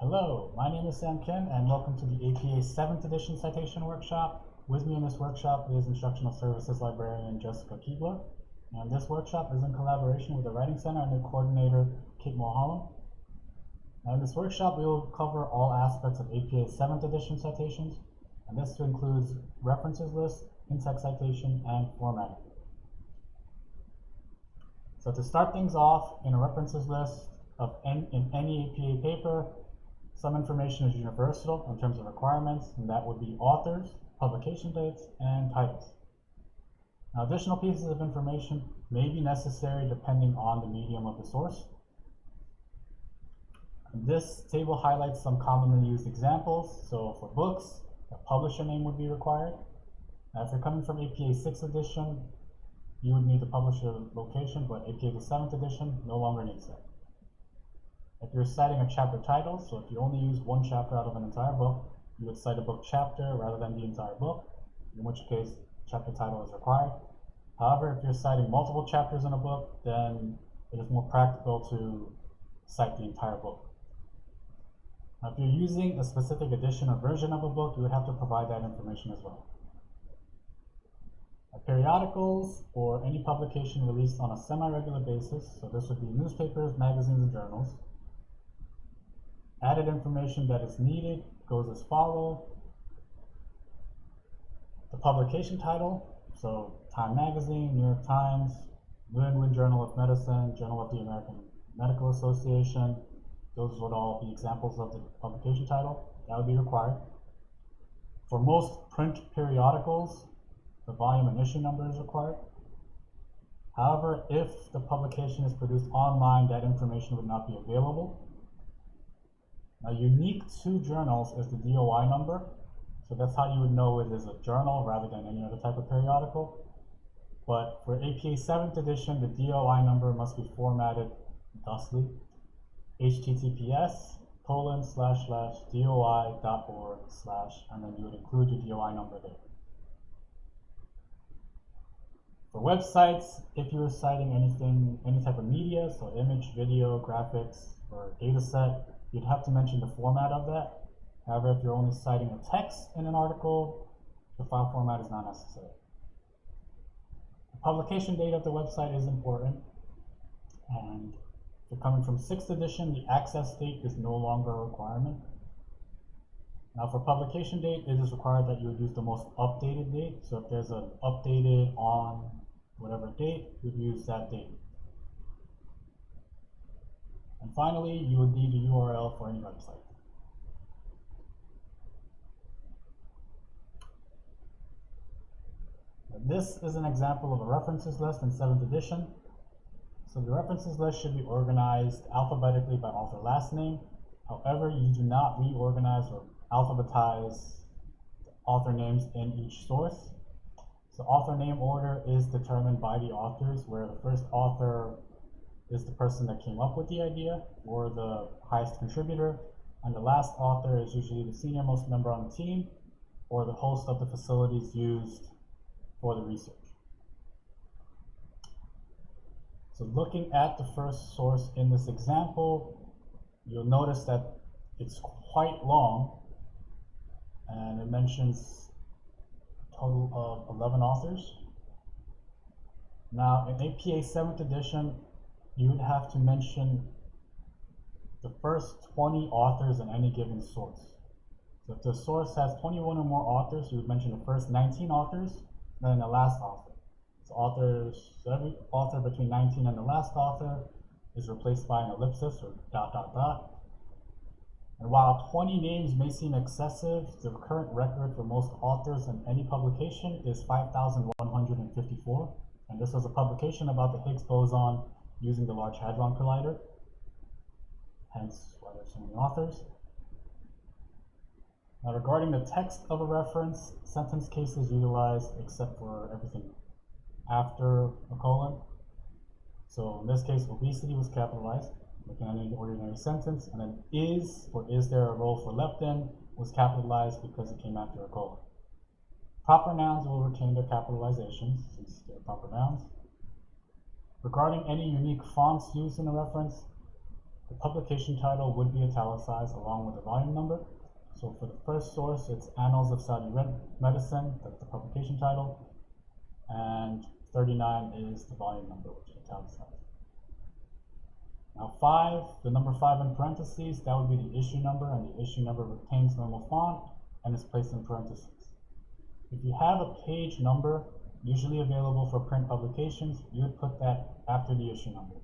Hello, my name is Sam Kim and welcome to the APA 7th edition Citation Workshop. With me in this workshop is Instructional Services Librarian Jessica Keebler. And this workshop is in collaboration with the Writing Center and their coordinator, Kate Mulholland. Now in this workshop, we will cover all aspects of APA 7th edition citations, and this includes references list, in-text citation, and formatting. So to start things off, in a references list in any APA paper, some information is universal in terms of requirements, and that would be authors, publication dates, and titles. Now, additional pieces of information may be necessary depending on the medium of the source. And this table highlights some commonly used examples. So for books, a publisher name would be required. Now, if you're coming from APA 6th edition, you would need the publisher location, but APA the 7th edition no longer needs that. If you're citing a chapter title, so if you only use one chapter out of an entire book, you would cite a book chapter rather than the entire book, in which case chapter title is required. However, if you're citing multiple chapters in a book, then it is more practical to cite the entire book. Now, if you're using a specific edition or version of a book, you would have to provide that information as well. Periodicals or any publication released on a semi-regular basis, so this would be newspapers, magazines, and journals. Added information that is needed goes as follows. The publication title, so Time Magazine, New York Times, New England Journal of Medicine, Journal of the American Medical Association, those would all be examples of the publication title. That would be required. For most print periodicals, the volume and issue number is required. However, if the publication is produced online, that information would not be available. Now, unique to journals is the DOI number. So that's how you would know it is a journal rather than any other type of periodical. But for APA 7th edition, the DOI number must be formatted thusly: https://doi.org/ and then you would include your DOI number there. For websites, if you were citing anything, any type of media, so image, video, graphics, or data set, you'd have to mention the format of that. However, if you're only citing a text in an article, the file format is not necessary. The publication date of the website is important. And if you're coming from 6th edition, the access date is no longer a requirement. Now for publication date, it is required that you would use the most updated date. So if there's an updated on whatever date, you'd use that date. And finally, you would need a URL for any website. This is an example of a references list in 7th edition. So the references list should be organized alphabetically by author last name. However, you do not reorganize or alphabetize author names in each source. So author name order is determined by the authors, where the first author is the person that came up with the idea or the highest contributor, and the last author is usually the senior most member on the team or the host of the facilities used for the research. So looking at the first source in this example, you'll notice that it's quite long, and it mentions a total of 11 authors. Now in APA 7th edition, you would have to mention the first 20 authors in any given source. So if the source has 21 or more authors, you would mention the first 19 authors, then the last author. So every author between 19 and the last author is replaced by an ellipsis or ... And while 20 names may seem excessive, the current record for most authors in any publication is 5,154. And this was a publication about the Higgs boson using the Large Hadron Collider, hence why there's so many authors. Now regarding the text of a reference, sentence case is utilized except for everything after a colon. So in this case, obesity was capitalized, like in any ordinary sentence, and then is there a role for leptin was capitalized because it came after a colon. Proper nouns will retain their capitalizations since they're proper nouns. Regarding any unique fonts used in a reference, the publication title would be italicized along with the volume number. So for the first source, it's Annals of Saudi Medicine, that's the publication title, and 39 is the volume number, which is italicized. Now 5, the number 5 in parentheses, that would be the issue number, and the issue number retains normal font and is placed in parentheses. If you have a page number, usually available for print publications, you would put that after the issue number.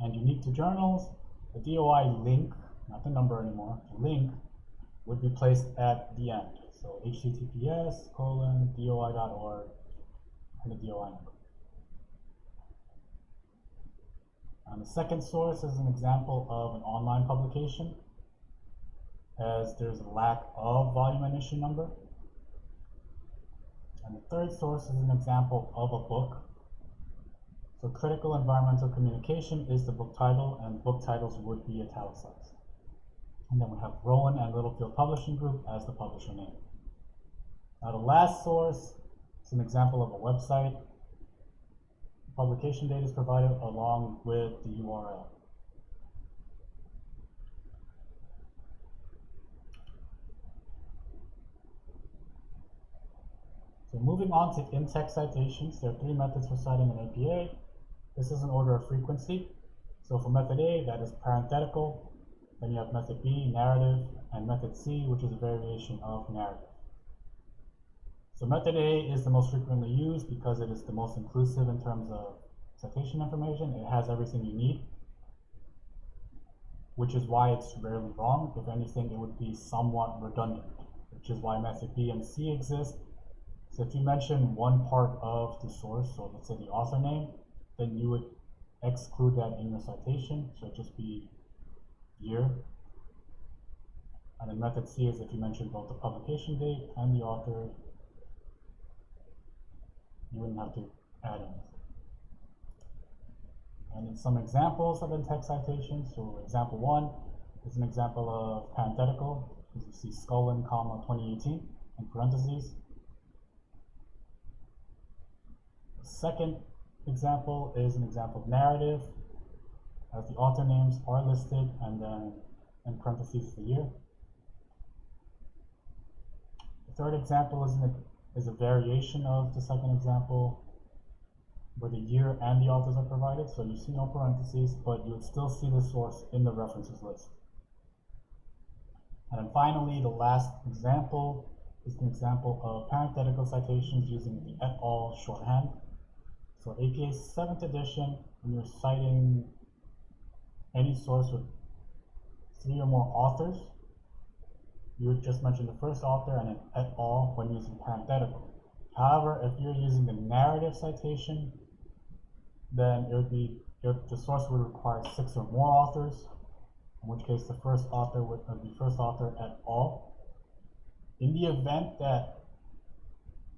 And unique to journals, the DOI link, not the number anymore, the link would be placed at the end. So https://doi.org and the DOI number. And the second source is an example of an online publication, as there's a lack of volume and issue number. And the third source is an example of a book. So critical environmental communication is the book title, and book titles would be italicized. And then we have Rowan and Littlefield Publishing Group as the publisher name. Now the last source is an example of a website. The publication date is provided along with the URL. So moving on to in-text citations, there are 3 methods for citing an APA. This is an order of frequency. So for method A, that is parenthetical. Then you have method B, narrative, and method C, which is a variation of narrative. So method A is the most frequently used because it is the most inclusive in terms of citation information. It has everything you need, which is why it's rarely wrong. If anything, it would be somewhat redundant, which is why method B and C exist. So if you mention one part of the source, so let's say the author name, then you would exclude that in your citation, so it'd just be year. And then method C is if you mention both the publication date and the author, you wouldn't have to add anything. And in some examples of in-text citations, so example 1 is an example of parenthetical, because you see Scullin, 2018 in parentheses. The second example is an example of narrative, as the author names are listed, and then in parentheses the year. The third example is a variation of the second example, where the year and the authors are provided, so you see no parentheses, but you would still see the source in the references list. And then finally, the last example is an example of parenthetical citations using the et al. Shorthand. So APA 7th edition, when you're citing any source with 3 or more authors, you would just mention the first author and an et al. When using parenthetical. However, if you're using the narrative citation, then the source would require 6 or more authors, in which case the first author would be first author et al. In the event that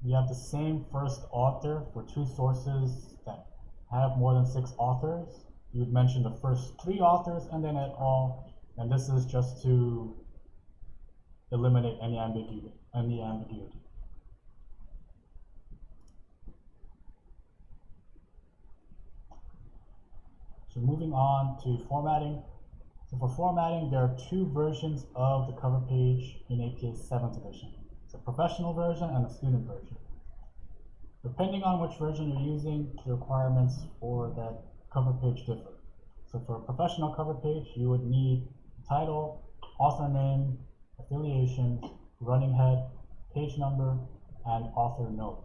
you have the same first author for 2 sources that have more than 6 authors, you would mention the first 3 authors and then et al. And this is just to eliminate any ambiguity. So moving on to formatting. So for formatting, there are 2 versions of the cover page in APA 7th edition. It's a professional version and a student version. Depending on which version you're using, the requirements for that cover page differ. So for a professional cover page, you would need title, author name, affiliations, running head, page number, and author note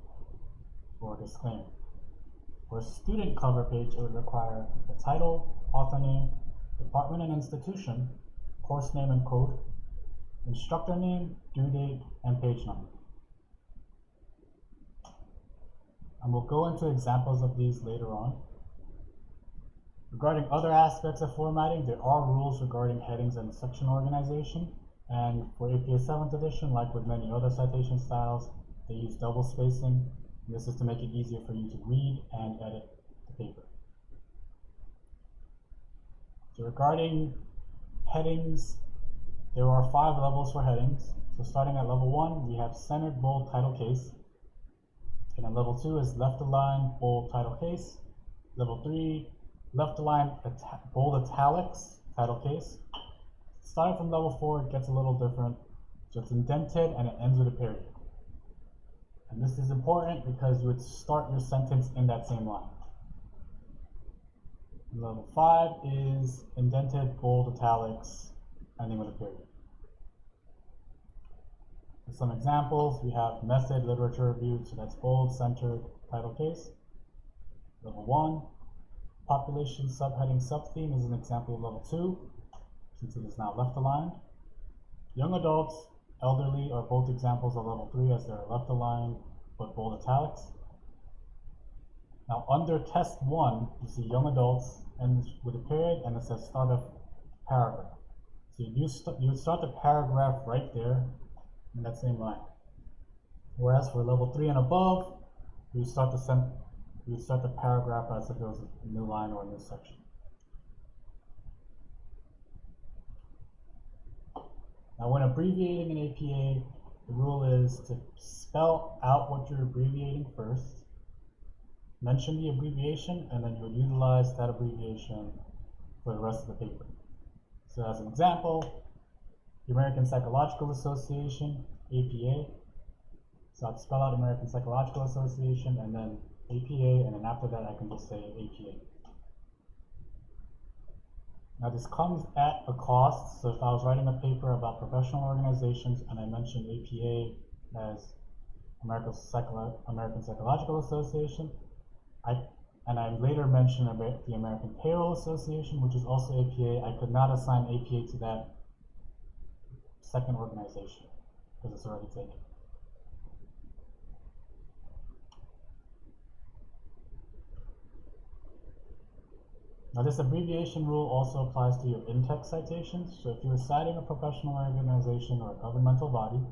or disclaimer. For a student cover page, it would require the title, author name, department and institution, course name and code, instructor name, due date, and page number. And we'll go into examples of these later on. Regarding other aspects of formatting, there are rules regarding headings and section organization. And for APA 7th edition, like with many other citation styles, they use double spacing. This is to make it easier for you to read and edit the paper. So regarding headings, there are 5 levels for headings. So starting at level 1, we have centered bold title case. And then level 2 is left align bold title case. Level 3 left aligned bold italics, title case. Starting from level 4, it gets a little different. So it's indented and it ends with a period. And this is important because you would start your sentence in that same line. Level 5 is indented, bold italics, ending with a period. For some examples, we have method, literature review, so that's bold, centered, title case. Level 1, population, subheading, subtheme is an example of level 2, since it is now left aligned. Young adults, elderly are both examples of level 3 as they're left aligned but bold italics. Now under test 1, you see young adults ends with a period and it says start a paragraph. So you would start the paragraph right there in that same line. Whereas for level 3 and above, you would start the paragraph as if it was a new line or a new section. Now when abbreviating in APA, the rule is to spell out what you're abbreviating first, mention the abbreviation, and then you would utilize that abbreviation for the rest of the paper. So as an example, the American Psychological Association, APA. So I'd spell out American Psychological Association and then APA, and then after that I can just say APA. Now this comes at a cost, so if I was writing a paper about professional organizations and I mentioned APA as American Psychological Association, and I later mentioned the American Payroll Association, which is also APA, I could not assign APA to that second organization because it's already taken. Now this abbreviation rule also applies to your in-text citations. So if you're citing a professional organization or a governmental body,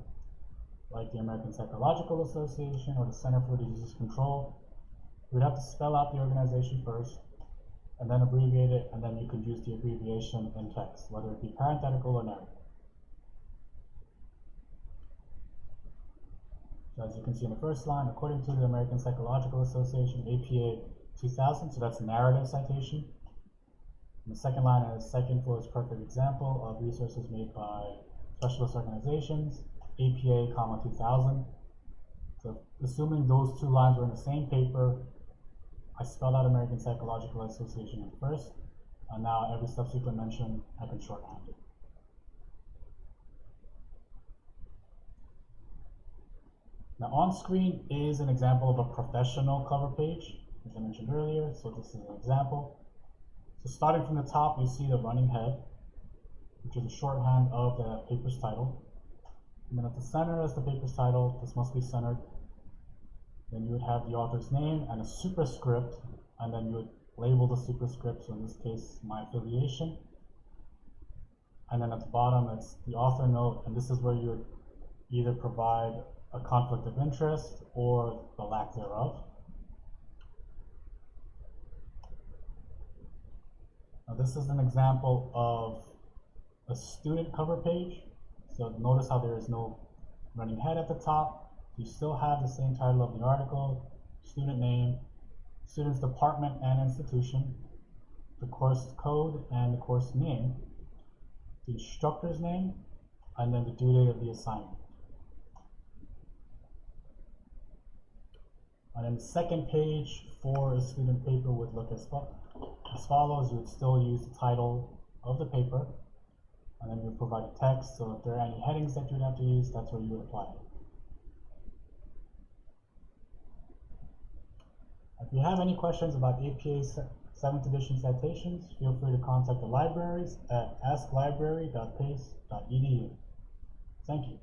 like the American Psychological Association or the Center for Disease Control, you would have to spell out the organization first, and then abbreviate it, and then you could use the abbreviation in text, whether it be parenthetical or narrative. So as you can see in the first line, according to the American Psychological Association, APA 2000, so that's narrative citation. And the second line is second for its perfect example of resources made by specialist organizations, APA, 2000. So assuming those two lines were in the same paper, I spelled out American Psychological Association in first, and now every subsequent mention I can shorthand it. Now on screen is an example of a professional cover page, as I mentioned earlier, so this is an example. So starting from the top, you see the running head, which is a shorthand of the paper's title. And then at the center is the paper's title. This must be centered. Then you would have the author's name and a superscript, and then you would label the superscript, so in this case, my affiliation. And then at the bottom, it's the author note, and this is where you would either provide a conflict of interest or the lack thereof. Now this is an example of a student cover page. So notice how there is no running head at the top. You still have the same title of the article, student name, student's department and institution, the course code and the course name, the instructor's name, and then the due date of the assignment. And then the second page for a student paper would look as follows. You would still use the title of the paper, and then you would provide a text. So if there are any headings that you would have to use, that's where you would apply it. If you have any questions about APA 7th edition citations, feel free to contact the libraries at asklibrary.pace.edu. Thank you.